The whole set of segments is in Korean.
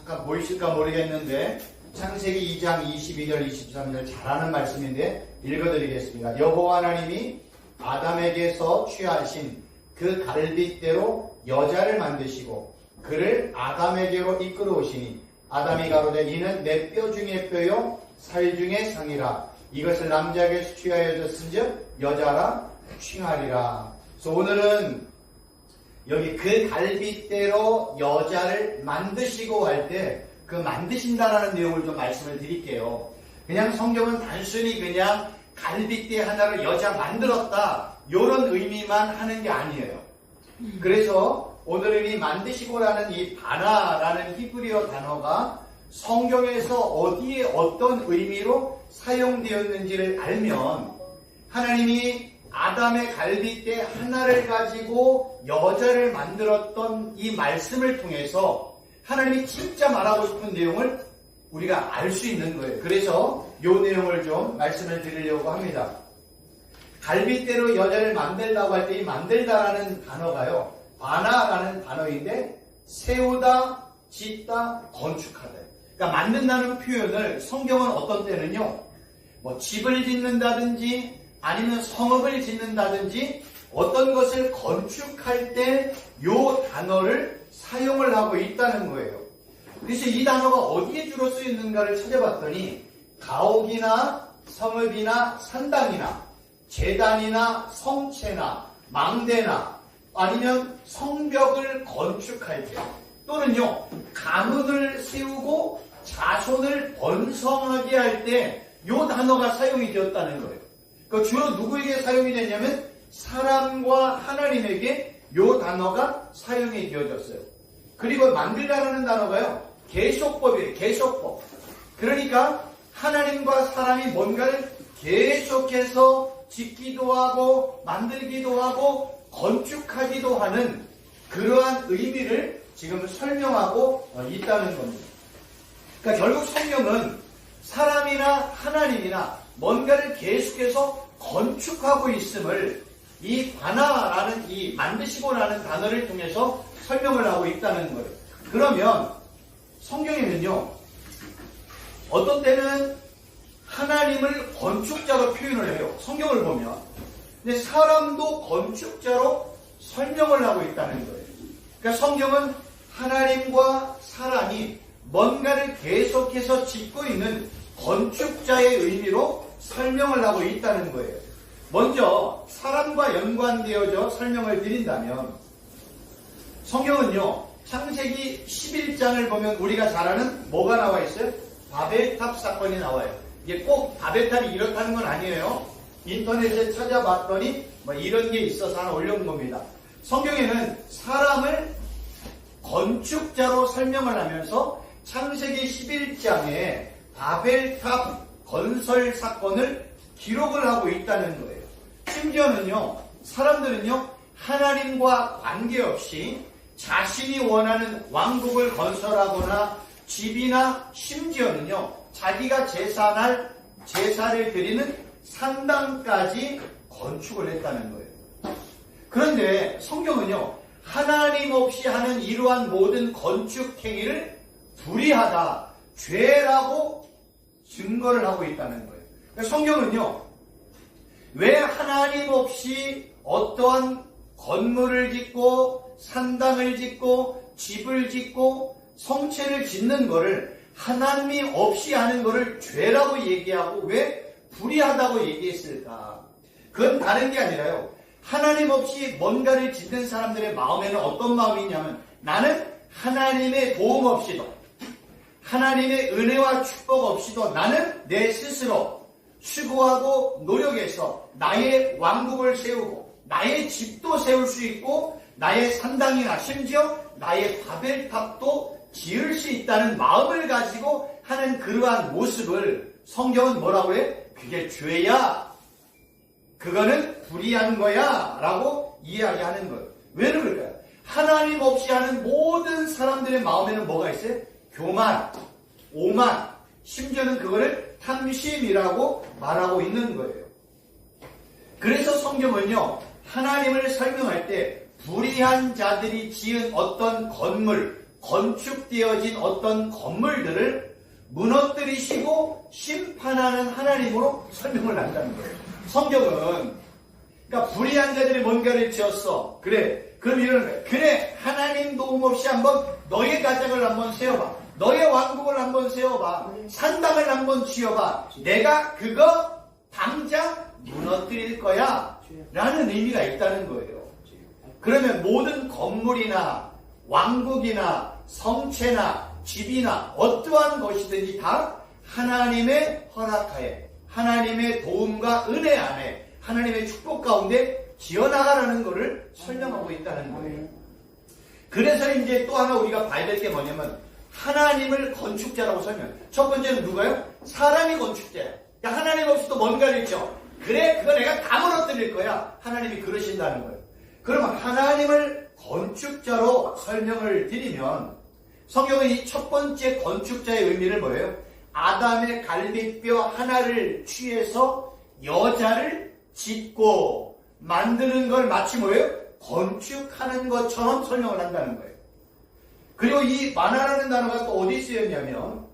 잠깐 보이실까 모르겠는데 창세기 2장 22절 23절 잘하는 말씀인데 읽어드리겠습니다. 여호와 하나님이 아담에게서 취하신 그 갈빗대로 여자를 만드시고 그를 아담에게로 이끌어 오시니 아담이 가로되 이는 내 뼈 중에 뼈요 살 중에 상이라 이것을 남자에게서 취하여 줬은즉 여자라 칭하리라. 그래서 오늘은 여기 그 갈빗대로 여자를 만드시고 할 때 그 만드신다라는 내용을 좀 말씀을 드릴게요. 그냥 성경은 단순히 그냥 갈빗대 하나를 여자 만들었다 이런 의미만 하는 게 아니에요. 그래서 오늘은 이 만드시고라는 이 바나라는 히브리어 단어가 성경에서 어디에 어떤 의미로 사용되었는지를 알면 하나님이 아담의 갈빗대 하나를 가지고 여자를 만들었던 이 말씀을 통해서 하나님이 진짜 말하고 싶은 내용을 우리가 알 수 있는 거예요. 그래서 이 내용을 좀 말씀을 드리려고 합니다. 갈빗대로 여자를 만들다고 할 때 이 만들다라는 단어가요. 바나라는 단어인데 세우다, 짓다, 건축하다. 그러니까 만든다는 표현을 성경은 어떤 때는요. 뭐 집을 짓는다든지 아니면 성읍을 짓는다든지 어떤 것을 건축할 때 이 단어를 사용을 하고 있다는 거예요. 그래서 이 단어가 어디에 주로 쓰이는가를 찾아봤더니 가옥이나 성읍이나 산당이나 제단이나 성체나 망대나 아니면 성벽을 건축할 때 또는요 가문을 세우고 자손을 번성하게 할 때 이 단어가 사용이 되었다는 거예요. 그러니까 주로 누구에게 사용이 되냐면 사람과 하나님에게 이 단어가 사용이 되어졌어요. 그리고 만들다라는 단어가요 계속법이에요. 계속법. 그러니까 하나님과 사람이 뭔가를 계속해서 짓기도 하고 만들기도 하고 건축하기도 하는 그러한 의미를 지금 설명하고 있다는 겁니다. 그러니까 결국 성경은 사람이나 하나님이나 뭔가를 계속해서 건축하고 있음을 이 바나라는 이 만드시고라는 단어를 통해서 설명을 하고 있다는 거예요. 그러면 성경에는요 어떤 때는 하나님을 건축자로 표현을 해요. 성경을 보면. 근데 사람도 건축자로 설명을 하고 있다는 거예요. 그러니까 성경은 하나님과 사람이 뭔가를 계속해서 짓고 있는 건축자의 의미로 설명을 하고 있다는 거예요. 먼저 사람과 연관되어져 설명을 드린다면 성경은요 창세기 11장을 보면 우리가 잘 아는 뭐가 나와 있어요? 바벨탑 사건이 나와요. 이게 꼭 바벨탑이 이렇다는 건 아니에요. 인터넷에 찾아봤더니 뭐 이런 게 있어서 하나 올려온 겁니다. 성경에는 사람을 건축자로 설명을 하면서 창세기 11장에 바벨탑 건설 사건을 기록을 하고 있다는 거예요. 심지어는요, 사람들은요, 하나님과 관계없이 자신이 원하는 왕국을 건설하거나 집이나 심지어는요, 자기가 제사를 드리는 산당까지 건축을 했다는 거예요. 그런데 성경은요, 하나님 없이 하는 이러한 모든 건축 행위를 불의하다, 죄라고 증거를 하고 있다는 거예요. 그러니까 성경은요, 왜 하나님 없이 어떠한 건물을 짓고 산당을 짓고 집을 짓고 성체를 짓는 거를 하나님이 없이 하는 거를 죄라고 얘기하고 왜 불의하다고 얘기했을까? 그건 다른 게 아니라요. 하나님 없이 뭔가를 짓는 사람들의 마음에는 어떤 마음이 있냐면 나는 하나님의 도움 없이도 하나님의 은혜와 축복 없이도 나는 내 스스로 수고하고 노력해서 나의 왕국을 세우고 나의 집도 세울 수 있고 나의 산당이나 심지어 나의 바벨탑도 지을 수 있다는 마음을 가지고 하는 그러한 모습을 성경은 뭐라고 해? 그게 죄야. 그거는 불의한 거야. 라고 이야기하는 거예요. 왜 그럴까요? 하나님 없이 하는 모든 사람들의 마음에는 뭐가 있어요? 교만, 오만, 심지어는 그거를 탐심이라고 말하고 있는 거예요. 그래서 성경은요, 하나님을 설명할 때 불의한 자들이 지은 어떤 건물, 건축되어진 어떤 건물들을 무너뜨리시고 심판하는 하나님으로 설명을 한다는 거예요. 성경은 그러니까 불의한 자들이 뭔가를 지었어. 그래. 그럼 이러는 거예요. 그래. 하나님 도움 없이 한번 너의 가정을 한번 세워봐. 너의 왕국을 한번 세워봐. 산당을 한번 지어봐. 내가 그거 당장 무너뜨릴 거야. 라는 의미가 있다는 거예요. 그러면 모든 건물이나 왕국이나 성체나 집이나 어떠한 것이든지 다 하나님의 허락하에, 하나님의 도움과 은혜 안에, 하나님의 축복 가운데 지어나가라는 것을 설명하고 있다는 거예요. 그래서 이제 또 하나 우리가 봐야 될 게 뭐냐면 하나님을 건축자라고 설명해요. 첫 번째는 누가요? 사람이 건축자예요. 그러니까 하나님 없이 또 뭔가를 지어. 그래, 그거 내가 다 무너뜨릴 거야. 하나님이 그러신다는 거예요. 그러면 하나님을 건축자로 설명을 드리면 성경은 이 첫 번째 건축자의 의미를 뭐예요? 아담의 갈비뼈 하나를 취해서 여자를 짓고 만드는 걸 마치 뭐예요? 건축하는 것처럼 설명을 한다는 거예요. 그리고 이 만화라는 단어가 또 어디 쓰였냐면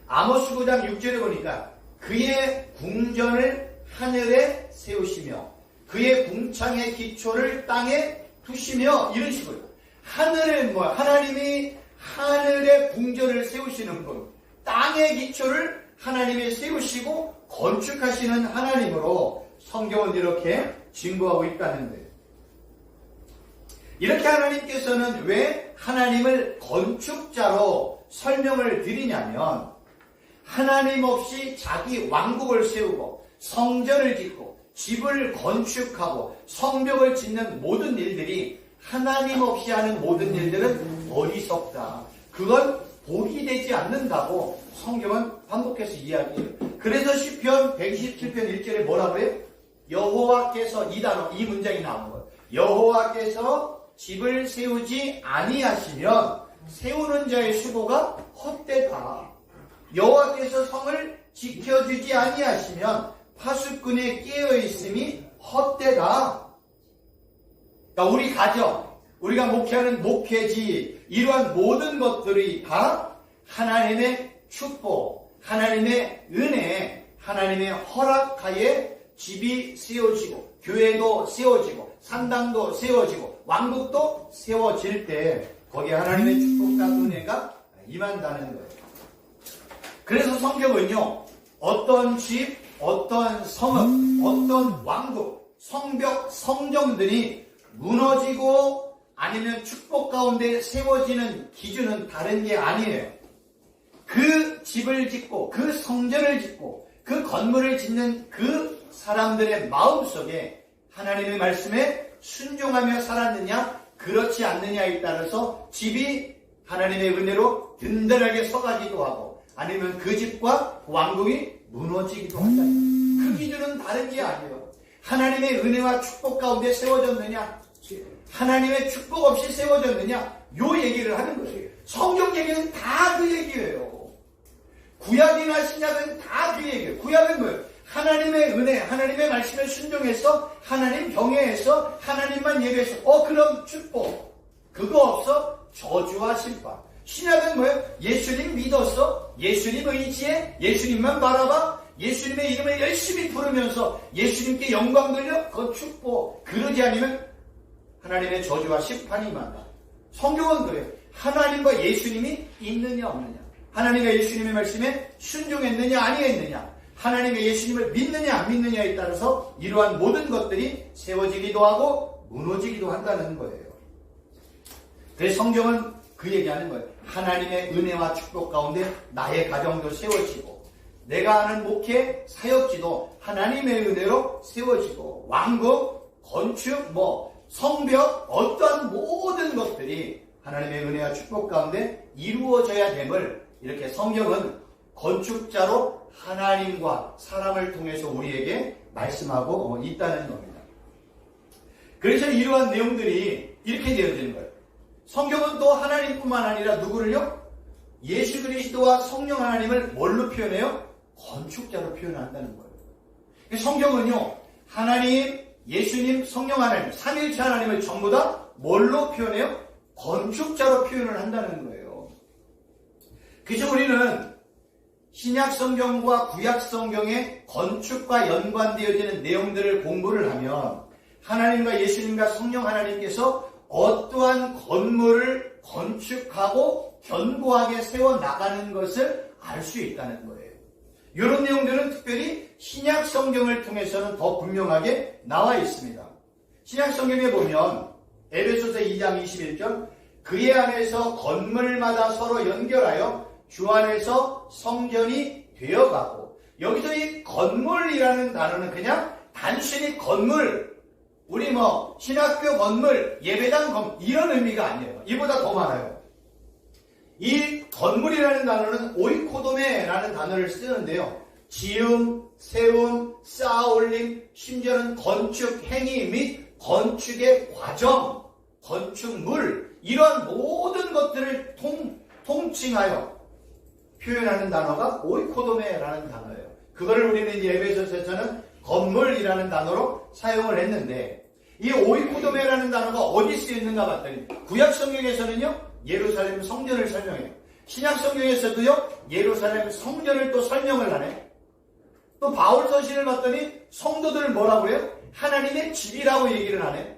아모스 9장 6절에 보니까 그의 궁전을 하늘에 세우시며 그의 궁창의 기초를 땅에 두시며 이런 식으로 하늘은 뭐야? 하나님이 하늘의 궁전을 세우시는 분, 땅의 기초를 하나님이 세우시고 건축하시는 하나님으로 성경은 이렇게 증거하고 있다는 거예요. 이렇게 하나님께서는 왜 하나님을 건축자로 설명을 드리냐면 하나님 없이 자기 왕국을 세우고 성전을 짓고 집을 건축하고 성벽을 짓는 모든 일들이 하나님 없이 하는 모든 일들은 어리석다. 그건 복이 되지 않는다고 성경은 반복해서 이야기해요. 그래서 시편 127편 1절에 뭐라고 해요? 여호와께서 이 단어, 이 문장이 나오는 거예요. 여호와께서 집을 세우지 아니하시면 세우는 자의 수고가 헛되다. 여호와께서 성을 지켜주지 아니하시면 파수꾼에 깨어있음이 헛되다. 그러니까 우리 가정, 우리가 목회하는 목회지, 이러한 모든 것들이 다 하나님의 축복, 하나님의 은혜, 하나님의 허락하에 집이 세워지고 교회도 세워지고 산당도 세워지고 왕국도 세워질 때 거기에 하나님의 축복과 은혜가 임한다는 거예요. 그래서 성경은요, 어떤 집, 어떤 성읍, 어떤 왕국, 성벽, 성정들이 무너지고 아니면 축복 가운데 세워지는 기준은 다른 게 아니에요. 그 집을 짓고 그 성전을 짓고 그 건물을 짓는 그 사람들의 마음속에 하나님의 말씀에 순종하며 살았느냐 그렇지 않느냐에 따라서 집이 하나님의 은혜로 든든하게 서가기도 하고 아니면 그 집과 왕국이 무너지기도 한다. 그 기준은 다른 게 아니에요. 하나님의 은혜와 축복 가운데 세워졌느냐, 하나님의 축복 없이 세워졌느냐, 요 얘기를 하는 거예요. 성경 얘기는 다 그 얘기예요. 구약이나 신약은 다 그 얘기예요. 구약은 뭐예요? 하나님의 은혜, 하나님의 말씀에 순종해서 하나님 경외해서 하나님만 예배해서 그럼 축복. 그거 없어 저주와 심판. 신약은 뭐예요? 예수님 믿었어? 예수님 의지해? 예수님만 바라봐? 예수님의 이름을 열심히 부르면서 예수님께 영광 돌려? 그건 축복. 그러지 않으면 하나님의 저주와 심판이 임한다. 성경은 그래요. 하나님과 예수님이 있느냐 없느냐, 하나님과 예수님의 말씀에 순종했느냐 아니했느냐, 하나님과 예수님을 믿느냐 안 믿느냐에 따라서 이러한 모든 것들이 세워지기도 하고 무너지기도 한다는 거예요. 그래서 성경은 그 얘기하는 거예요. 하나님의 은혜와 축복 가운데 나의 가정도 세워지고 내가 하는 목회 사역지도 하나님의 은혜로 세워지고 왕국, 건축, 성벽, 어떠한 모든 것들이 하나님의 은혜와 축복 가운데 이루어져야 됨을 이렇게 성경은 건축자로 하나님과 사람을 통해서 우리에게 말씀하고 있다는 겁니다. 그래서 이러한 내용들이 이렇게 되어지는 거예요. 성경은 또 하나님뿐만 아니라 누구를요? 예수 그리스도와 성령 하나님을 뭘로 표현해요? 건축자로 표현한다는 거예요. 성경은요, 하나님, 예수님, 성령 하나님, 삼위일체 하나님을 전부 다 뭘로 표현해요? 건축자로 표현을 한다는 거예요. 그래서 우리는 신약 성경과 구약 성경의 건축과 연관되어지는 내용들을 공부를 하면 하나님과 예수님과 성령 하나님께서 어떠한 건물을 건축하고 견고하게 세워나가는 것을 알 수 있다는 거예요. 이런 내용들은 특별히 신약 성경을 통해서는 더 분명하게 나와 있습니다. 신약 성경에 보면 에베소서 2장 21절 그의 안에서 건물마다 서로 연결하여 주 안에서 성전이 되어가고, 여기서 이 건물이라는 단어는 그냥 단순히 건물, 우리 신학교 건물, 예배당 건물 이런 의미가 아니에요. 이보다 더 많아요. 이 건물이라는 단어는 오이코도메라는 단어를 쓰는데요. 지음, 세움, 쌓아올림, 심지어는 건축 행위 및 건축의 과정, 건축물 이러한 모든 것들을 통칭하여 표현하는 단어가 오이코도메라는 단어예요. 그거를 우리는 이제 에베소서에서는 건물이라는 단어로 사용을 했는데, 이 오이코도메라는 단어가 어디 쓰였는가 봤더니 구약 성경에서는요 예루살렘 성전을 설명해요. 신약 성경에서도요 예루살렘 성전을 또 설명을 하네. 또 바울 서신을 봤더니 성도들을 뭐라고 해요? 하나님의 집이라고 얘기를 하네.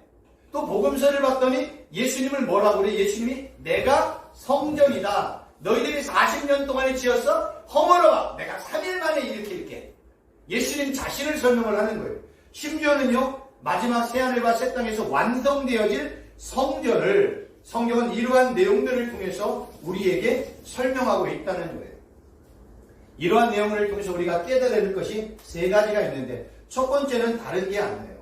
또 복음서를 봤더니 예수님을 뭐라고 그래? 예수님이 내가 성전이다. 너희들이 40년 동안에 지어서 허물어봐. 내가 3일 만에 이렇게 예수님 자신을 설명을 하는 거예요. 심지어는요 마지막 새하늘과 새 땅에서 완성되어질 성전을 성경은 이러한 내용들을 통해서 우리에게 설명하고 있다는 거예요. 이러한 내용을 통해서 우리가 깨달아야 될 것이 세 가지가 있는데, 첫 번째는 다른 게 아니에요.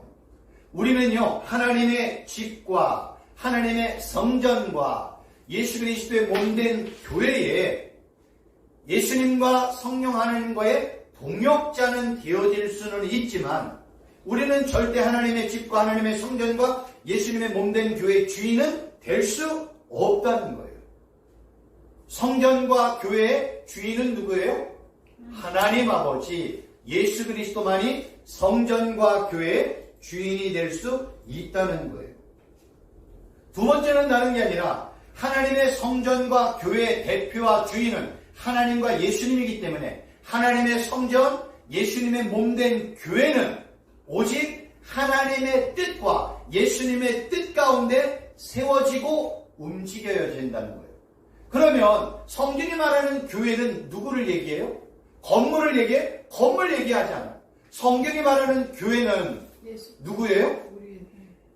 우리는요 하나님의 집과 하나님의 성전과 예수 그리스도의 몸된 교회에 예수님과 성령 하나님과의 동역자는 되어질 수는 있지만, 우리는 절대 하나님의 집과 하나님의 성전과 예수님의 몸된 교회의 주인은 될 수 없다는 거예요. 성전과 교회의 주인은 누구예요? 하나님 아버지 예수 그리스도만이 성전과 교회의 주인이 될 수 있다는 거예요. 두 번째는 다른 게 아니라 하나님의 성전과 교회의 대표와 주인은 하나님과 예수님이기 때문에 하나님의 성전, 예수님의 몸된 교회는 오직 하나님의 뜻과 예수님의 뜻 가운데 세워지고 움직여야 된다는 거예요. 그러면 성경이 말하는 교회는 누구를 얘기해요? 건물을 얘기해? 건물 얘기하지 않아요. 성경이 말하는 교회는 누구예요?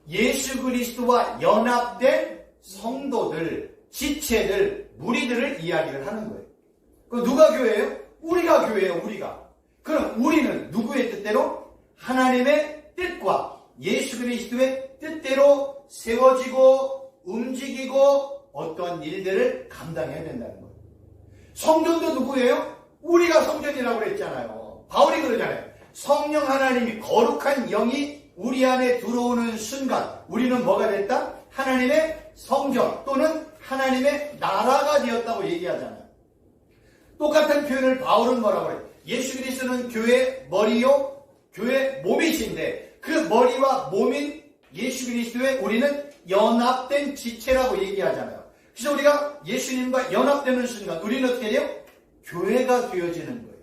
예수 그리스도와 연합된 성도들, 지체들, 무리들을 이야기를 하는 거예요. 그럼 누가 교회예요? 우리가 교회예요. 우리가. 그럼 우리는 누구의 뜻대로? 하나님의 뜻과 예수 그리스도의 뜻대로 세워지고 움직이고 어떤 일들을 감당해야 된다는 거예요. 성전도 누구예요? 우리가 성전이라고 그랬잖아요. 바울이 그러잖아요. 성령 하나님이 거룩한 영이 우리 안에 들어오는 순간 우리는 뭐가 됐다? 하나님의 성전 또는 하나님의 나라가 되었다고 얘기하잖아요. 똑같은 표현을 바울은 뭐라고 해요? 예수 그리스도는 교회의 머리요 교회 몸이신데 그 머리와 몸인 예수 그리스도에 우리는 연합된 지체라고 얘기하잖아요. 그래서 우리가 예수님과 연합되는 순간 우리는 어떻게 돼요? 교회가 되어지는 거예요.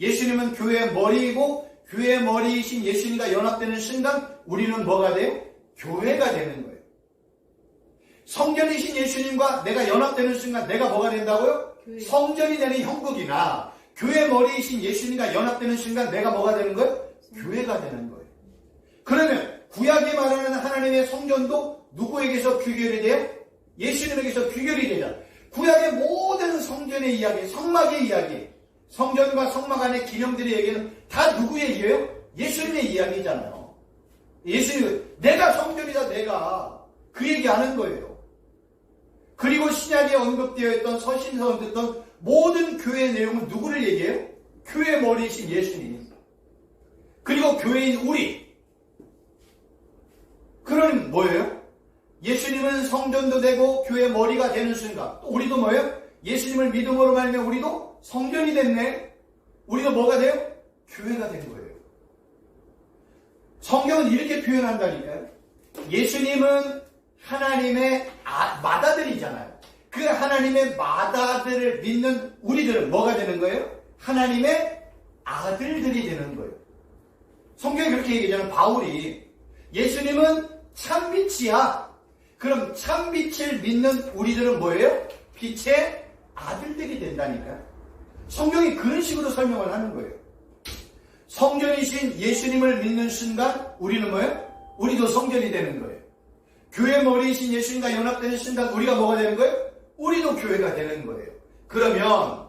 예수님은 교회의 머리이고 교회의 머리이신 예수님과 연합되는 순간 우리는 뭐가 돼요? 교회가 되는 거예요. 성전이신 예수님과 내가 연합되는 순간 내가 뭐가 된다고요? 교회. 성전이 되는 형국이나 교회 머리이신 예수님과 연합되는 순간 내가 뭐가 되는 거예요? 교회가 되는 거예요. 그러면 구약이 말하는 하나님의 성전도 누구에게서 규결이 돼요? 예수님에게서 규결이 되잖아요. 구약의 모든 성전의 이야기, 성막의 이야기, 성전과 성막 안의 기념들의 얘기는 다 누구 얘기예요? 예수님의 이야기잖아요. 예수님, 내가 성전이다, 내가. 그 얘기하는 거예요. 그리고 신약에 언급되어 있던 서신서 언급했던 모든 교회의 내용은 누구를 얘기해요? 교회 머리이신 예수님. 그리고 교회인 우리. 그럼 뭐예요? 예수님은 성전도 되고 교회 머리가 되는 순간 또 우리도 뭐예요? 예수님을 믿음으로 말하면 우리도 성전이 됐네. 우리도 뭐가 돼요? 교회가 된 거예요. 성경은 이렇게 표현한다니까요. 예수님은 하나님의 맏아들이잖아요. 그 하나님의 맏아들을 믿는 우리들은 뭐가 되는 거예요? 하나님의 아들들이 되는 거예요. 성경이 그렇게 얘기하잖아요. 바울이 예수님은 참빛이야. 그럼 참빛을 믿는 우리들은 뭐예요? 빛의 아들들이 된다니까요. 성경이 그런 식으로 설명을 하는 거예요. 성전이신 예수님을 믿는 순간 우리는 뭐예요? 우리도 성전이 되는 거예요. 교회 머리이신 예수님과 연합되는 순간 우리가 뭐가 되는 거예요? 우리도 교회가 되는 거예요. 그러면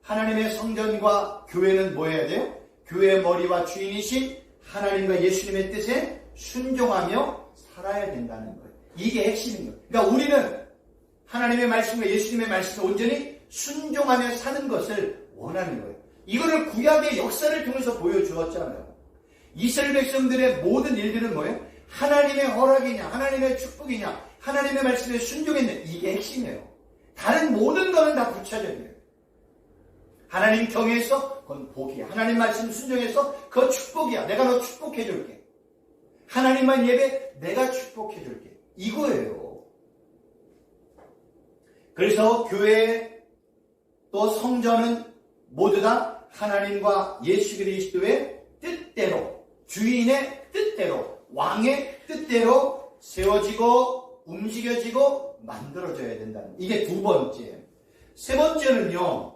하나님의 성전과 교회는 뭐 해야 돼요? 교회의 머리와 주인이신 하나님과 예수님의 뜻에 순종하며 살아야 된다는 거예요. 이게 핵심인 거예요. 그러니까 우리는 하나님의 말씀과 예수님의 말씀에 온전히 순종하며 사는 것을 원하는 거예요. 이거를 구약의 역사를 통해서 보여주었잖아요. 이스라엘 백성들의 모든 일들은 뭐예요? 하나님의 허락이냐, 하나님의 축복이냐, 하나님의 말씀에 순종했냐, 이게 핵심이에요. 다른 모든 거는 다 부차적이에요. 하나님 경외해서 그건 복이야. 하나님 말씀 순종해서 그건 축복이야. 내가 너 축복해줄게. 하나님만 예배, 내가 축복해줄게. 이거예요. 그래서 교회 또 성전은 모두 다 하나님과 예수 그리스도의 뜻대로, 주인의 뜻대로, 왕의 뜻대로 세워지고 움직여지고 만들어져야 된다는, 이게 두 번째. 세 번째는요,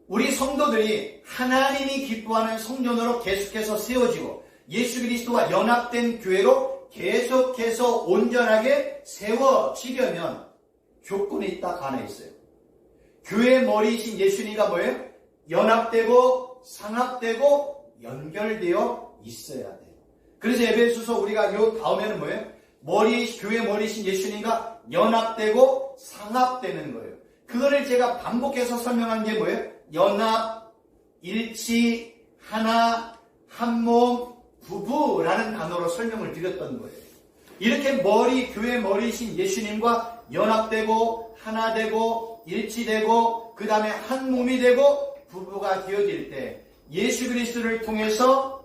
우리 성도들이 하나님이 기뻐하는 성전으로 계속해서 세워지고 예수 그리스도와 연합된 교회로 계속해서 온전하게 세워지려면 조건이 딱 하나 있어요. 교회의 머리이신 예수님과 뭐예요? 연합되고 상합되고 연결되어 있어야 돼요. 그래서 에베소서 우리가 요 다음에는 뭐예요? 교회 머리이신 예수님과 연합되고 상합되는 거예요. 그거를 제가 반복해서 설명한 게 뭐예요? 연합, 일치, 하나, 한몸, 부부라는 단어로 설명을 드렸던 거예요. 이렇게 교회 머리이신 예수님과 연합되고 하나 되고 일치되고 그 다음에 한 몸이 되고 부부가 되어질 때 예수 그리스도를 통해서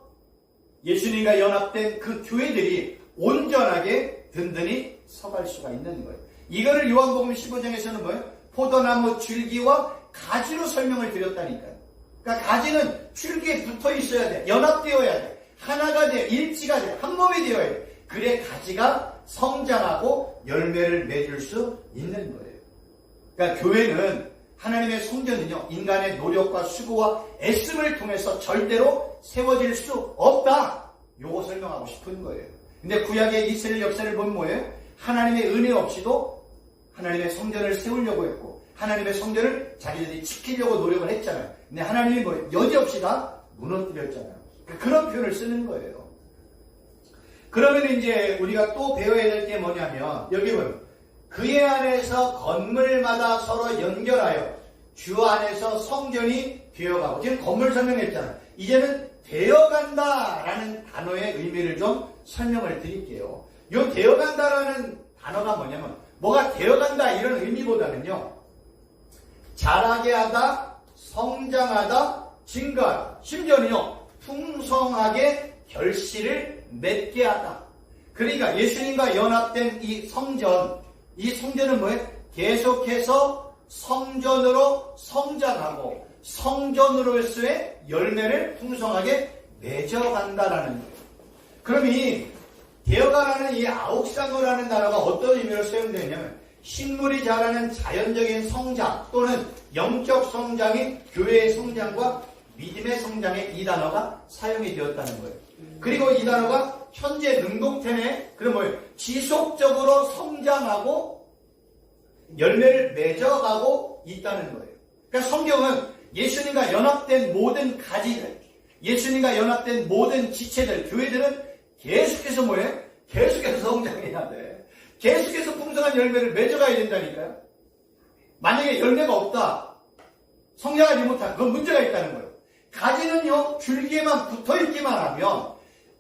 예수님과 연합된 그 교회들이 온전하게 든든히 서갈 수가 있는 거예요. 이거를 요한복음 15장에서는 뭐예요? 포도나무 줄기와 가지로 설명을 드렸다니까요. 그러니까 가지는 줄기에 붙어 있어야 돼. 연합되어야 돼. 하나가 돼. 일치가 돼. 한 몸이 되어야 돼. 그래 가지가 성장하고 열매를 맺을 수 있는 거예요. 그러니까 교회는, 하나님의 성전은요, 인간의 노력과 수고와 애씀을 통해서 절대로 세워질 수 없다. 요거 설명하고 싶은 거예요. 근데 구약의 이스라엘 역사를 보면 뭐예요? 하나님의 은혜 없이도 하나님의 성전을 세우려고 했고 하나님의 성전을 자기들이 지키려고 노력을 했잖아요. 근데 하나님이 뭐예요? 여지없이 다 무너뜨렸잖아요. 그런 표현을 쓰는 거예요. 그러면 이제 우리가 또 배워야 될 게 뭐냐면, 여기 보면 그의 안에서 건물마다 서로 연결하여 주 안에서 성전이 되어가고, 지금 건물 설명했잖아요. 이제는 되어간다라는 단어의 의미를 좀 설명을 드릴게요. 이 되어간다라는 단어가 뭐냐면, 뭐가 되어간다 이런 의미보다는요, 자라게 하다, 성장하다, 증가하다, 심지어는요 풍성하게 결실을 맺게 하다. 그러니까 예수님과 연합된 이 성전은 뭐예요? 계속해서 성전으로 성장하고 성전으로서의 열매를 풍성하게 맺어간다라는 거예요. 그럼 이 되어가라는 이 아옥상어라는 단어가 어떤 의미로 사용되냐면, 식물이 자라는 자연적인 성장 또는 영적 성장이 교회의 성장과 믿음의 성장에 이 단어가 사용이 되었다는 거예요. 그리고 이 단어가 현재 능동태에 그럼 뭐예요? 지속적으로 성장하고 열매를 맺어가고 있다는 거예요. 그러니까 성경은 예수님과 연합된 모든 가지들, 예수님과 연합된 모든 지체들, 교회들은 계속해서 뭐예요? 계속해서 성장해야 돼. 계속해서 풍성한 열매를 맺어가야 된다니까요. 만약에 열매가 없다, 성장하지 못한, 그건 문제가 있다는 거예요. 가지는요, 줄기에만 붙어있기만 하면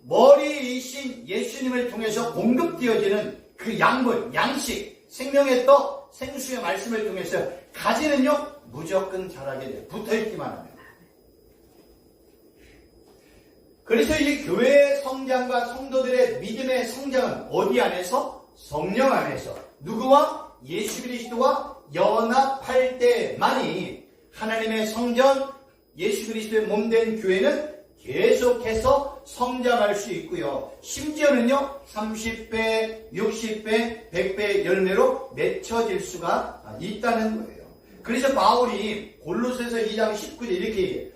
머리이신 예수님을 통해서 공급되어지는 그 양분, 양식, 생명의 떡, 생수의 말씀을 통해서 가지는요, 무조건 자라게 돼요. 붙어있기만 하면. 그래서 이 교회의 성장과 성도들의 믿음의 성장은 어디 안에서? 성령 안에서. 누구와? 예수 그리스도와 연합할 때만이 하나님의 성전, 예수 그리스도의 몸된 교회는 계속해서 성장할 수 있고요. 심지어는요, 30배, 60배, 100배 열매로 맺혀질 수가 있다는 거예요. 그래서 바울이 골로새서 2장 19절 이렇게 얘기해요.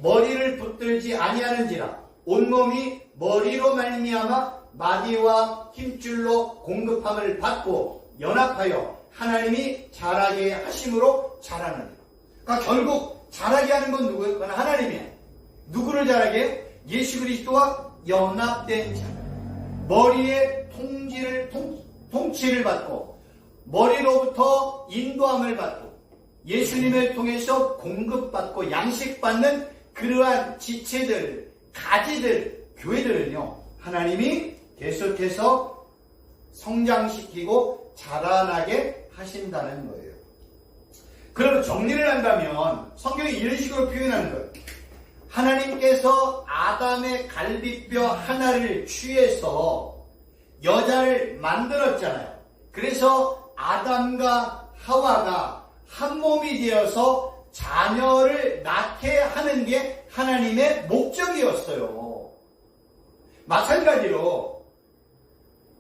머리를 붙들지 아니하는지라 온몸이 머리로 말미암아 마디와 힘줄로 공급함을 받고 연합하여 하나님이 자라게 하심으로 자라느니라. 그러니까 결국 자라게 하는 건 누구예요? 그건 하나님이에요. 누구를 자라게? 예수 그리스도와 연합된 자. 머리의 통치를 받고 머리로부터 인도함을 받고 예수님을 통해서 공급받고 양식받는 그러한 지체들, 가지들, 교회들은요, 하나님이 계속해서 성장시키고 자라나게 하신다는 거예요. 그러면 정리를 한다면 성경이 이런 식으로 표현하는 거예요. 하나님께서 아담의 갈비뼈 하나를 취해서 여자를 만들었잖아요. 그래서 아담과 하와가 한 몸이 되어서 자녀를 낳게 하는 게 하나님의 목적이었어요. 마찬가지로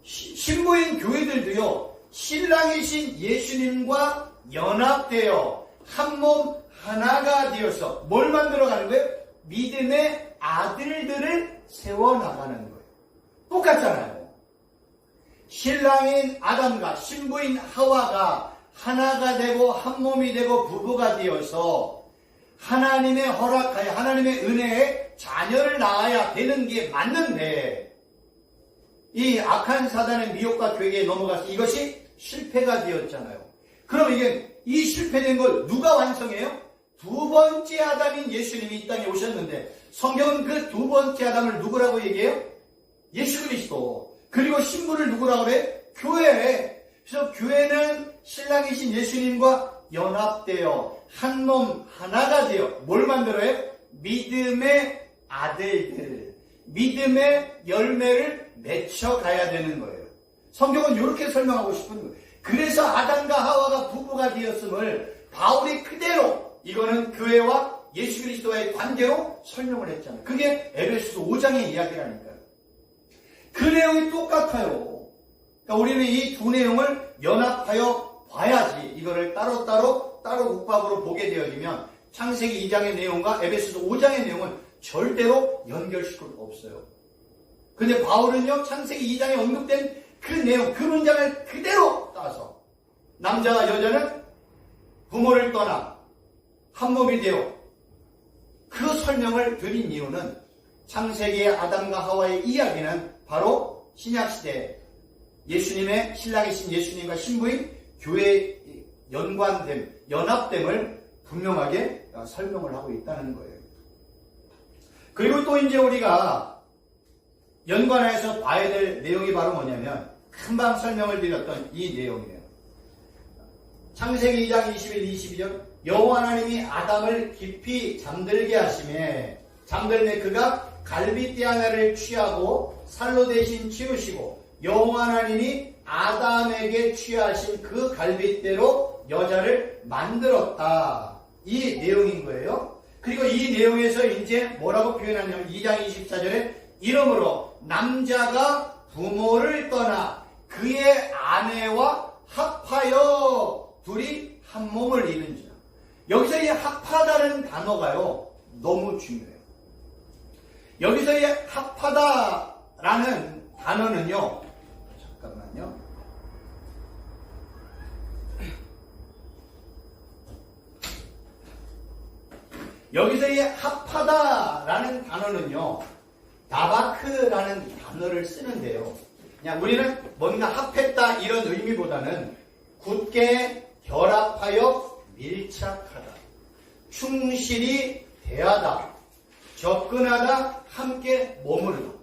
신부인 교회들도요, 신랑이신 예수님과 연합되어 한 몸 하나가 되어서 뭘 만들어가는 거예요? 믿음의 아들들을 세워나가는 거예요. 똑같잖아요. 신랑인 아담과 신부인 하와가 하나가 되고 한 몸이 되고 부부가 되어서 하나님의 허락하여 하나님의 은혜에 자녀를 낳아야 되는 게 맞는데 이 악한 사단의 미혹과 괴계에 넘어가서 이것이 실패가 되었잖아요. 그럼 이게 이 실패된 걸 누가 완성해요? 두 번째 아담인 예수님이 이 땅에 오셨는데 성경은 그 두 번째 아담을 누구라고 얘기해요? 예수 그리스도. 그리고 신부를 누구라고 그래? 교회. 그래서 교회는 신랑이신 예수님과 연합되어 한 몸 하나가 되어 뭘 만들어요? 믿음의 아들들, 믿음의 열매를 맺혀가야 되는 거예요. 성경은 이렇게 설명하고 싶은 거예요. 그래서 아담과 하와가 부부가 되었음을 바울이 그대로 이거는 교회와 예수 그리스도와의 관계로 설명을 했잖아요. 그게 에베소서 5장의 이야기라니까요. 그 내용이 똑같아요. 그러니까 우리는 이 두 내용을 연합하여 봐야지 이거를 따로 국밥으로 보게 되어지면 창세기 2장의 내용과 에베소서 5장의 내용은 절대로 연결시킬 수 없어요. 근데 바울은요, 창세기 2장에 언급된 그 내용, 그 문장을 그대로 따서 남자와 여자는 부모를 떠나 한 몸이 되어 그 설명을 드린 이유는 창세기의 아담과 하와의 이야기는 바로 신약시대 예수님의 신랑이신 예수님과 신부인 교회의 연관됨, 연합됨을 분명하게 설명을 하고 있다는 거예요. 그리고 또 이제 우리가 연관해서 봐야 될 내용이 바로 뭐냐면 금방 설명을 드렸던 이 내용이에요. 창세기 2장 21, 22절 여호와 하나님이 아담을 깊이 잠들게 하심에 잠들매 그가 갈빗대 하나를 취하고 살로 대신 치우시고 여호와 하나님이 아담에게 취하신 그 갈빗대로 여자를 만들었다. 이 내용인 거예요. 그리고 이 내용에서 이제 뭐라고 표현하냐면 2장 24절에 이러므로 남자가 부모를 떠나 그의 아내와 합하여 둘이 한 몸을 이룬지라. 여기서 이 합하다는 단어가요 너무 중요해요. 여기서 이 합하다라는 단어는요, 잠깐만요. 여기서 이 합하다라는 단어는요, 다바크라는 단어를 쓰는데요. 그냥 우리는 뭔가 합했다 이런 의미보다는 굳게 결합하여 밀착하다, 충실히 대하다, 접근하다, 함께 머무르다.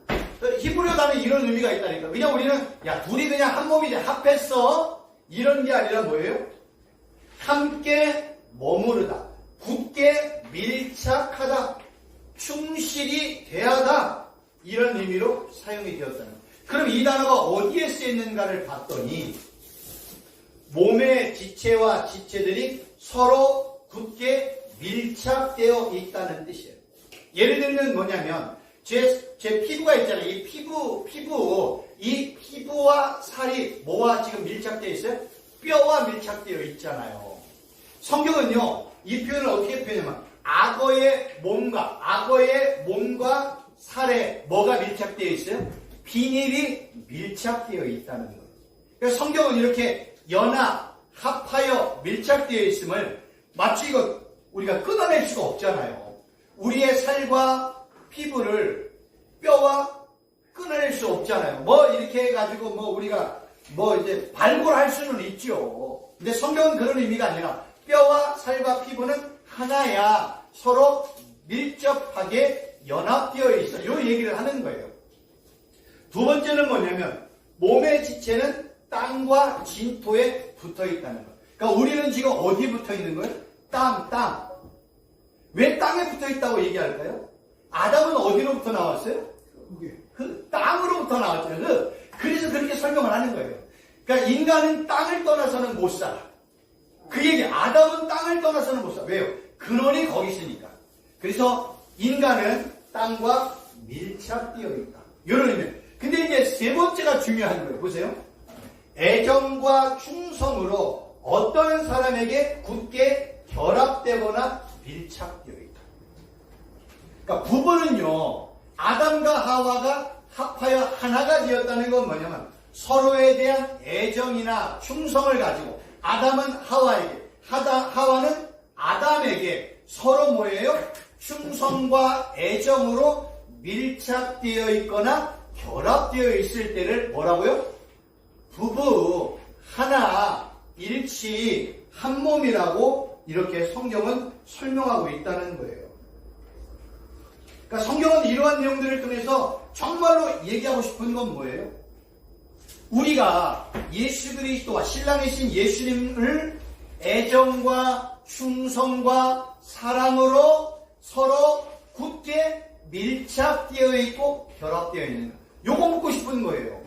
히브리어 단어에 이런 의미가 있다니까. 그냥 우리는 야 둘이 그냥 한 몸이 합했어 이런 게 아니라 뭐예요? 함께 머무르다, 굳게 밀착하다, 충실히 대하다 이런 의미로 사용이 되었다는 거예요. 그럼 이 단어가 어디에 쓰였는가를 봤더니 몸의 지체와 지체들이 서로 굳게 밀착되어 있다는 뜻이에요. 예를 들면 뭐냐면 제 피부가 있잖아요. 이 피부와 살이 뭐와 지금 밀착되어 있어요? 뼈와 밀착되어 있잖아요. 성경은요, 이 표현을 어떻게 표현하면 악어의 몸과 살에 뭐가 밀착되어 있어요? 비닐이 밀착되어 있다는 거예요. 그래서 성경은 이렇게 합하여 밀착되어 있음을 마치 이거 우리가 끊어낼 수가 없잖아요. 우리의 살과 피부를 뼈와 끊어낼 수 없잖아요. 뭐 이렇게 해가지고 우리가 이제 발골할 수는 있죠. 근데 성경은 그런 의미가 아니라 뼈와 살과 피부는 하나야 서로 밀접하게 연합되어 있어. 이 얘기를 하는 거예요. 두 번째는 뭐냐면 몸의 지체는 땅과 진토에 붙어 있다는 거예요. 그러니까 우리는 지금 어디에 붙어 있는 거예요? 땅. 왜 땅에 붙어 있다고 얘기할까요? 아담은 어디로부터 나왔어요? 땅으로부터 나왔잖아요. 그래서 그렇게 설명을 하는 거예요. 그러니까 인간은 땅을 떠나서는 못 살아. 그 얘기, 아담은 땅을 떠나서는 못 살아. 왜요? 근원이 거기 있으니까. 그래서 인간은 땅과 밀착되어 있다. 이런 의미. 근데 이제 세 번째가 중요한 거예요. 보세요. 애정과 충성으로 어떤 사람에게 굳게 결합되거나 밀착되어 있다. 그러니까 부부는요, 아담과 하와가 합하여 하나가 되었다는 건 뭐냐면 서로에 대한 애정이나 충성을 가지고 아담은 하와에게, 하와는 아담에게 서로 뭐예요? 충성과 애정으로 밀착되어 있거나 결합되어 있을 때를 뭐라고요? 부부, 하나, 일치, 한 몸이라고 이렇게 성경은 설명하고 있다는 거예요. 그러니까 성경은 이러한 내용들을 통해서 정말로 얘기하고 싶은 건 뭐예요? 우리가 예수 그리스도와 신랑이신 예수님을 애정과 충성과 사랑으로 서로 굳게 밀착되어 있고 결합되어 있는 거. 요거 묻고 싶은 거예요.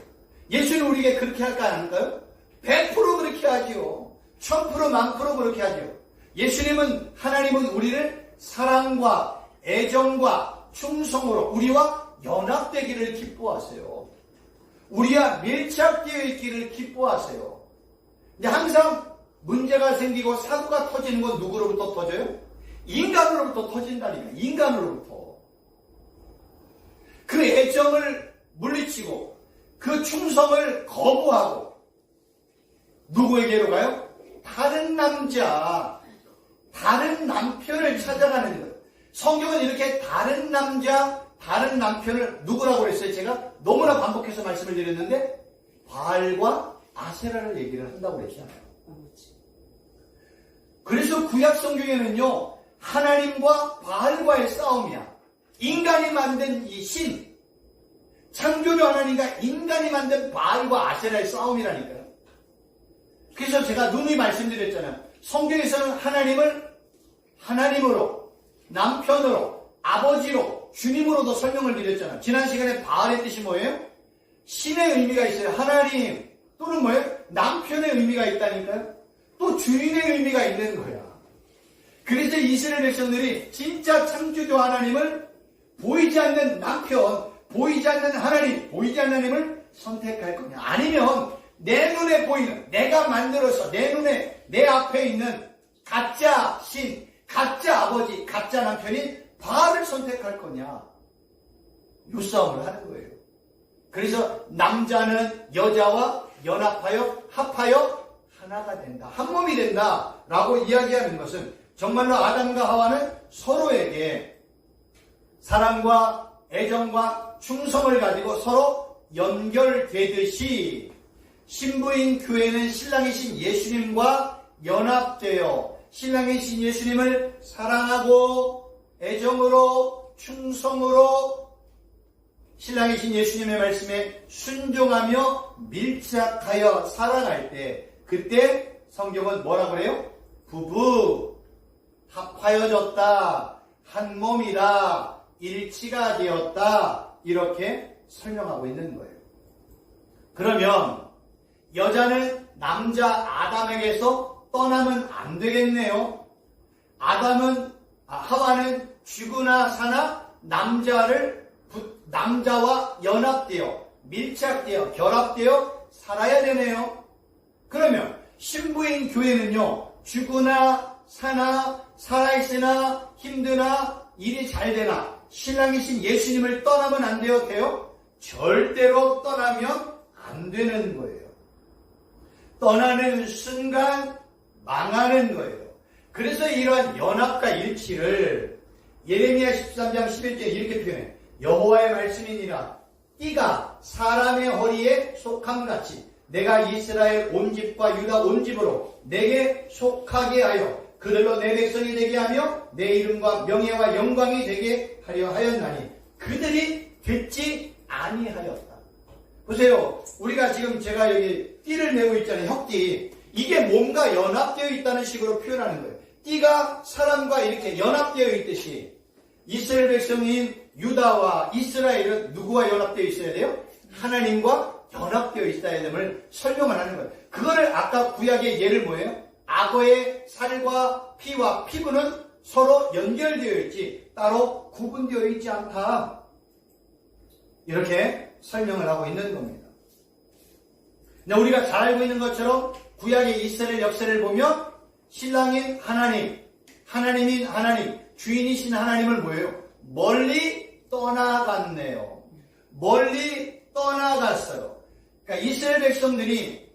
예수는 우리에게 그렇게 할까 안 할까요? 100% 그렇게 하지요. 1000% 1000% 그렇게 하지요. 예수님은, 하나님은 우리를 사랑과 애정과 충성으로 우리와 연합되기를 기뻐하세요. 우리와 밀착되어 있기를 기뻐하세요. 근데 항상 문제가 생기고 사고가 터지는 건 누구로부터 터져요? 인간으로부터 터진다니까. 인간으로부터. 그 애정을 물리치고 그 충성을 거부하고 누구에게로 가요? 다른 남자, 다른 남편을 찾아가는 거예요. 성경은 이렇게 다른 남자, 다른 남편을 누구라고 그랬어요? 제가 너무나 반복해서 말씀을 드렸는데 바알과 아세라를 얘기를 한다고 그랬잖아요. 그래서 구약 성경에는요, 하나님과 바알과의 싸움이야. 인간이 만든 이 신, 창조주 하나님과 인간이 만든 바알과 아세라의 싸움이라니까요. 그래서 제가 누누이 말씀드렸잖아요. 성경에서는 하나님을 하나님으로, 남편으로, 아버지로, 주님으로도 설명을 드렸잖아요. 지난 시간에 바알의 뜻이 뭐예요? 신의 의미가 있어요. 하나님 또는 뭐예요? 남편의 의미가 있다니까요. 또 주인의 의미가 있는 거야. 그래서 이스라엘 백성들이 진짜 창조주 하나님을 보이지 않는 남편, 보이지 않는 하나님, 보이지 않는 하나님을 선택할 거냐. 아니면 내 눈에 보이는, 내가 만들어서 내 눈에, 내 앞에 있는 가짜 신, 가짜 아버지, 가짜 남편인 바알을 선택할 거냐. 이 싸움을 하는 거예요. 그래서 남자는 여자와 연합하여, 합하여 하나가 된다. 한 몸이 된다. 라고 이야기하는 것은 정말로 아담과 하와는 서로에게 사랑과 애정과 충성을 가지고 서로 연결되듯이 신부인 교회는 신랑이신 예수님과 연합되어 신랑이신 예수님을 사랑하고 애정으로 충성으로 신랑이신 예수님의 말씀에 순종하며 밀착하여 살아갈 때 그때 성경은 뭐라 그래요? 부부 합하여졌다, 한 몸이다, 일치가 되었다. 이렇게 설명하고 있는 거예요. 그러면 여자는 남자 아담에게서 떠나면 안 되겠네요. 하와는 쥐거나 사나 남자와 연합되어 밀착되어 결합되어 살아야 되네요. 그러면 신부인 교회는요, 죽으나 사나 살아있으나 힘드나 일이 잘 되나 신랑이신 예수님을 떠나면 안 돼요? 절대로 떠나면 안 되는 거예요. 떠나는 순간 망하는 거예요. 그래서 이러한 연합과 일치를 예레미야 13장 11절에 이렇게 표현해요. 여호와의 말씀이니라 띠가 사람의 허리에 속함같이 내가 이스라엘 온 집과 유다 온 집으로 내게 속하게 하여 그들로 내 백성이 되게 하며 내 이름과 명예와 영광이 되게 하려 하였나니 그들이 듣지 아니하였다. 보세요. 우리가 지금 제가 여기 띠를 메고 있잖아요. 혁띠. 이게 뭔가 연합되어 있다는 식으로 표현하는 거예요. 띠가 사람과 이렇게 연합되어 있듯이 이스라엘 백성인 유다와 이스라엘은 누구와 연합되어 있어야 돼요? 하나님과 연합되어 있어야 됨을 설명을 하는 거예요. 그거를 아까 구약의 예를 뭐예요? 악어의 살과 피와 피부는 서로 연결되어 있지 따로 구분되어 있지 않다. 이렇게 설명을 하고 있는 겁니다. 우리가 잘 알고 있는 것처럼 구약의 이스라엘 역사를 보면 신랑인 하나님, 하나님인 하나님, 주인이신 하나님을 뭐예요? 멀리 떠나갔네요. 멀리 떠나갔어요. 그러니까 이스라엘 백성들이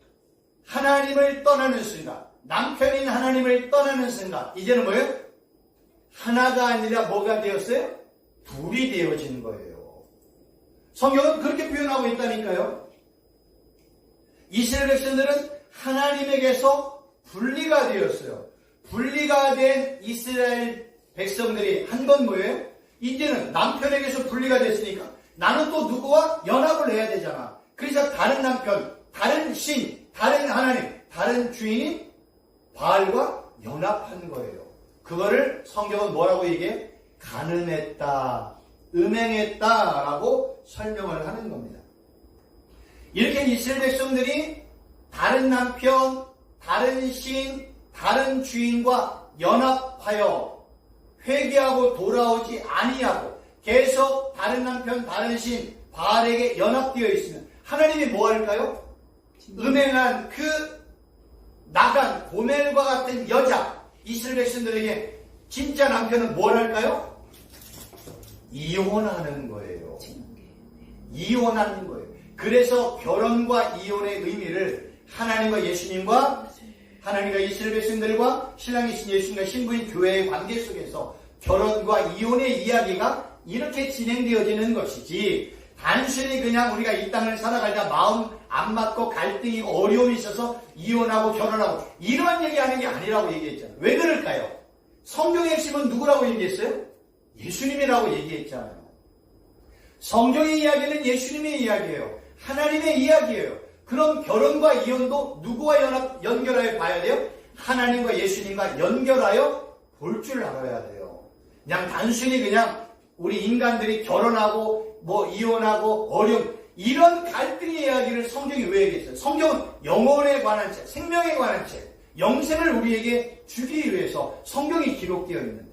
하나님을 떠나는 순간, 남편인 하나님을 떠나는 순간, 이제는 뭐예요? 하나가 아니라 뭐가 되었어요? 둘이 되어진 거예요. 성경은 그렇게 표현하고 있다니까요. 이스라엘 백성들은 하나님에게서 분리가 되었어요. 분리가 된 이스라엘 백성들이 한 건 뭐예요? 이제는 남편에게서 분리가 됐으니까 나는 또 누구와 연합을 해야 되잖아. 그래서 다른 남편, 다른 신, 다른 하나님, 다른 주인이 바알과 연합한 거예요. 그거를 성경은 뭐라고 얘기해? 간음했다, 음행했다라고 설명을 하는 겁니다. 이렇게 이스라엘 백성들이 다른 남편, 다른 신, 다른 주인과 연합하여 회개하고 돌아오지 아니하고 계속 다른 남편, 다른 신, 바알에게 연합되어 있으면 하나님이 뭐 할까요? 음행한 그 나간 고멜과 같은 여자 이스라엘 백성들에게 진짜 남편은 뭘 할까요? 이혼하는 거예요. 이혼하는 거예요. 그래서 결혼과 이혼의 의미를 하나님과 예수님과 하나님과 이스라엘 백성들과 신랑이신 예수님과 신부인 교회의 관계 속에서 결혼과 이혼의 이야기가 이렇게 진행되어지는 것이지 단순히 그냥 우리가 이 땅을 살아가다 마음 안 맞고 갈등이 어려움이 있어서 이혼하고 결혼하고 이러한 얘기하는 게 아니라고 얘기했잖아요. 왜 그럴까요? 성경의 핵심은 누구라고 얘기했어요? 예수님이라고 얘기했잖아요. 성경의 이야기는 예수님의 이야기예요. 하나님의 이야기예요. 그럼 결혼과 이혼도 누구와 연결하여 봐야 돼요? 하나님과 예수님과 연결하여 볼 줄 알아야 돼요. 그냥 단순히 그냥 우리 인간들이 결혼하고 이혼하고 어려움 이런 갈등의 이야기를 성경이 왜 얘기했어요? 성경은 영혼에 관한 책, 생명에 관한 책, 영생을 우리에게 주기 위해서 성경이 기록되어 있는데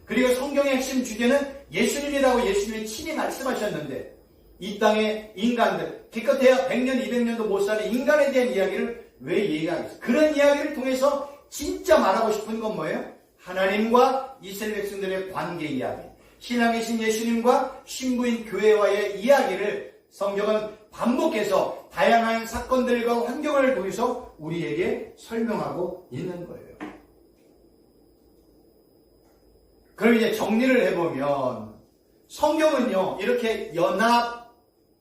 그리고 성경의 핵심 주제는 예수님이라고 예수님이 친히 말씀하셨는데 이 땅의 인간들, 기껏해야 100년, 200년도 못 사는 인간에 대한 이야기를 왜 얘기하겠어요? 그런 이야기를 통해서 진짜 말하고 싶은 건 뭐예요? 하나님과 이스라엘 백성들의 관계 이야기, 신앙이신 예수님과 신부인 교회와의 이야기를 성경은 반복해서 다양한 사건들과 환경을 통해서 우리에게 설명하고 있는 거예요. 그럼 이제 정리를 해보면 성경은요 이렇게 연합,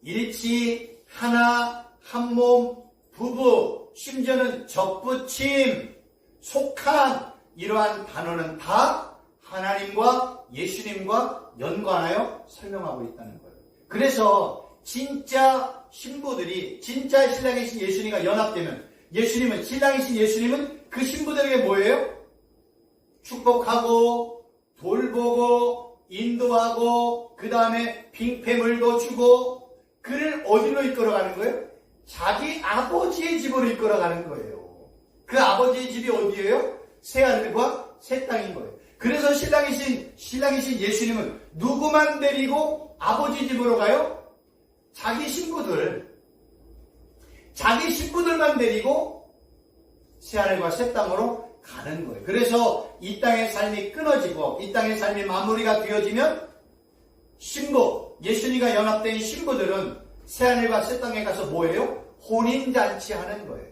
일치, 하나, 한몸, 부부, 심지어는 접붙임, 속한 이러한 단어는 다 하나님과 예수님과 연관하여 설명하고 있다는 거예요. 그래서 진짜 신부들이 진짜 신랑이신 예수님과 연합되면 예수님은 신랑이신 예수님은 그 신부들에게 뭐예요? 축복하고 돌보고 인도하고 그 다음에 빙패물도 주고 그를 어디로 이끌어가는 거예요? 자기 아버지의 집으로 이끌어가는 거예요. 그 아버지의 집이 어디예요? 새하늘과 새 땅인 거예요. 그래서 신랑이신 예수님은 누구만 데리고 아버지 집으로 가요? 자기 신부들만 데리고 새하늘과 새 땅으로 가는 거예요. 그래서 이 땅의 삶이 끊어지고 이 땅의 삶이 마무리가 되어지면 예수님과 연합된 신부들은 새하늘과 새 땅에 가서 뭐예요? 혼인잔치 하는 거예요.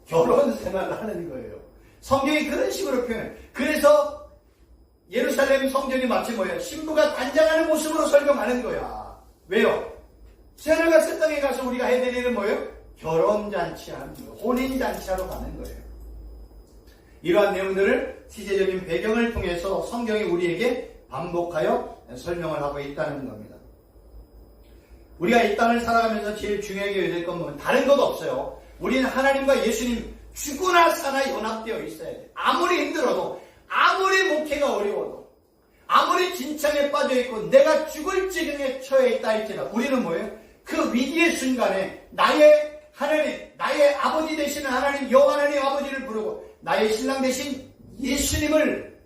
결혼 생활을 하는 거예요. 성경이 그런 식으로 표현해요. 그래서 예루살렘 성전이 마치 뭐예요? 신부가 단장하는 모습으로 설명하는 거야. 왜요? 새하늘과 새 땅에 가서 우리가 해야 될 일은 뭐예요? 결혼잔치 하는 거예요. 혼인잔치하러 가는 거예요. 이러한 내용들을 시제적인 배경을 통해서 성경이 우리에게 반복하여 설명을 하고 있다는 겁니다. 우리가 이 땅을 살아가면서 제일 중요하게 여길 건 뭐면 다른 것 없어요. 우리는 하나님과 예수님 죽으나 사나 연합되어 있어야 돼. 아무리 힘들어도, 아무리 목회가 어려워도, 아무리 진창에 빠져있고 내가 죽을 지경에 처해 있다 할지라도 우리는 뭐예요? 그 위기의 순간에 나의 하나님, 나의 아버지 되시는 하나님, 여호와 하나님 아버지를 부르고 나의 신랑 되신 예수님을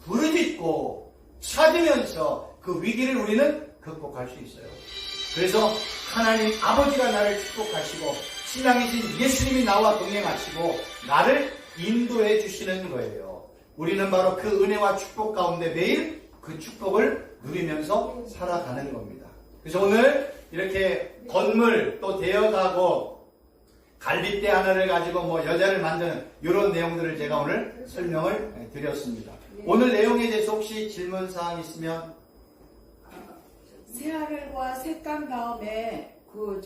부르짖고 찾으면서 그 위기를 우리는 극복할 수 있어요. 그래서 하나님 아버지가 나를 축복하시고 신랑이신 예수님이 나와 동행하시고 나를 인도해 주시는 거예요. 우리는 바로 그 은혜와 축복 가운데 매일 그 축복을 누리면서 살아가는 겁니다. 그래서 오늘 이렇게 건물 또 되어가고 갈빗대 하나를 가지고 여자를 만드는 이런 내용들을 제가 오늘 설명을 드렸습니다. 오늘 내용에 대해서 혹시 질문사항 있으면? 새하늘과 새 땅 다음에 그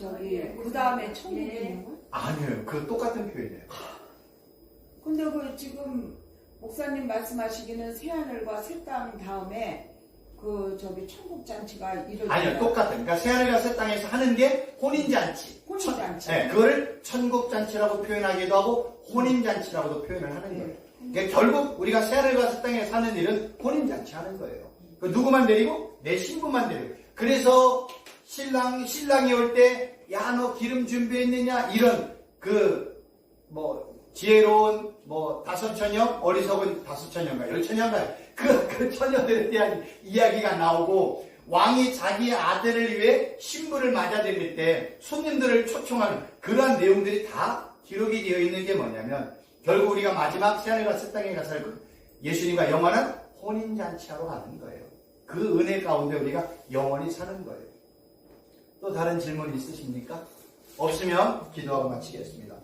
다음에 천국이 있는 거예요? 아니에요. 그 똑같은 표현이에요. 근데 그 지금 목사님 말씀하시기는 새하늘과 새 땅 다음에 천국 잔치가 이루어져요. 아니요, 똑같아요. 그러니까 새하늘과 새 땅에서 하는 게 혼인잔치. 혼인잔치. 네, 그거를 천국잔치라고 표현하기도 하고 혼인잔치라고도 표현을 하는 거예요. 그러니까 결국 우리가 새하늘과 새 땅에 사는 일은 혼인잔치 하는 거예요. 누구만 데리고? 내 신부만 데리고. 그래서 신랑이 올 때, 야, 너 기름 준비했느냐? 이런, 지혜로운, 다섯 처녀, 어리석은 다섯 처녀인가요? 열 처녀인가요? 그 처녀들에 대한 이야기가 나오고, 왕이 자기 아들을 위해 신부를 맞아들일 때 손님들을 초청하는 그러한 내용들이 다 기록이 되어 있는 게 뭐냐면, 결국 우리가 마지막 새하늘과 새 땅에 가서 예수님과 영원한 혼인잔치하러 가는 거예요. 그 은혜 가운데 우리가 영원히 사는 거예요. 또 다른 질문 있으십니까? 없으면 기도하고 마치겠습니다.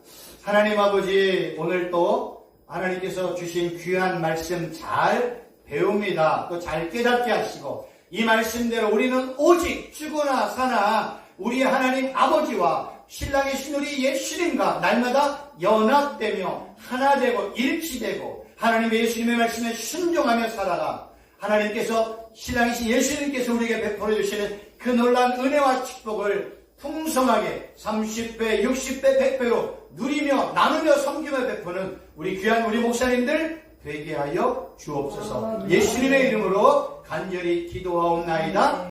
하나님 아버지, 오늘 또 하나님께서 주신 귀한 말씀 잘 배웁니다. 또 잘 깨닫게 하시고 이 말씀대로 우리는 오직 죽으나 사나 우리 하나님 아버지와 신랑이신 우리 예수님과 날마다 연합되며 하나 되고 일치되고 하나님의 예수님의 말씀에 순종하며 살아가 하나님께서 신랑이신 예수님께서 우리에게 베풀어 주시는 그 놀라운 은혜와 축복을 풍성하게 30배, 60배, 100배로 누리며 나누며 섬기며 베푸는 우리 귀한 우리 목사님들 되게 하여 주옵소서. 예수님의 이름으로 간절히 기도하옵나이다.